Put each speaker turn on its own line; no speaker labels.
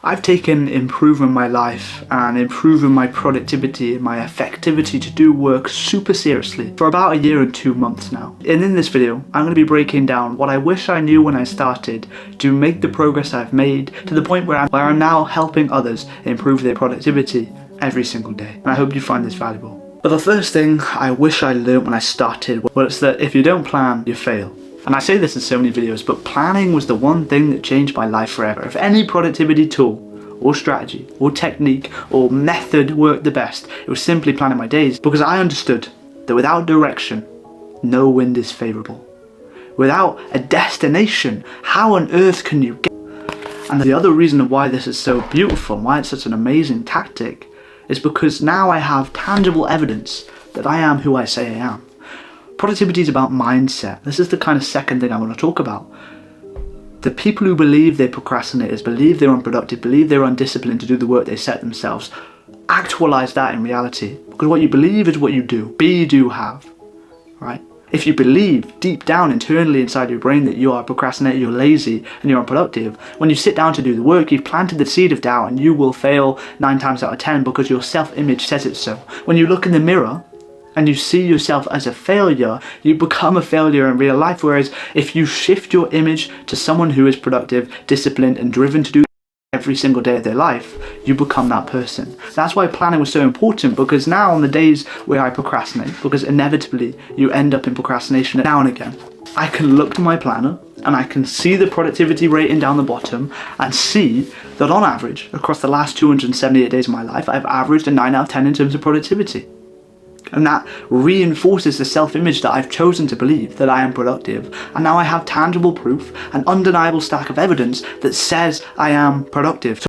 I've taken improving my life and improving my productivity and my effectivity to do work super seriously for about a year and 2 months now. And in this video, I'm going to be breaking down what I wish I knew when I started to make the progress I've made to the point where I'm now helping others improve their productivity every single day. And I hope you find this valuable. But the first thing I wish I learned when I started was that if you don't plan, you fail. And I say this in so many videos, but planning was the one thing that changed my life forever. If any productivity tool or strategy or technique or method worked the best, it was simply planning my days, because I understood that without direction, no wind is favourable. Without a destination, how on earth can you get? And the other reason why this is so beautiful and why it's such an amazing tactic is because now I have tangible evidence that I am who I say I am. Productivity is about mindset. This is the kind of second thing I want to talk about. The people who believe they're procrastinators, believe they're unproductive, believe they're undisciplined to do the work they set themselves, actualize that in reality. Because what you believe is what you do. Be, do, have. Right? If you believe deep down internally inside your brain that you are a procrastinator, you're lazy, and you're unproductive, when you sit down to do the work, you've planted the seed of doubt and you will fail 9 times out of 10 because your self-image says it so. When you look in the mirror, and you see yourself as a failure, you become a failure in real life. Whereas if you shift your image to someone who is productive, disciplined, and driven to do every single day of their life, you become that person. That's why planning was so important, because now on the days where I procrastinate, because inevitably you end up in procrastination now and again, I can look to my planner and I can see the productivity rating down the bottom and see that on average, across the last 278 days of my life, I've averaged a 9 out of 10 in terms of productivity. And that reinforces the self-image that I've chosen to believe that I am productive. And now I have tangible proof, an undeniable stack of evidence that says I am productive.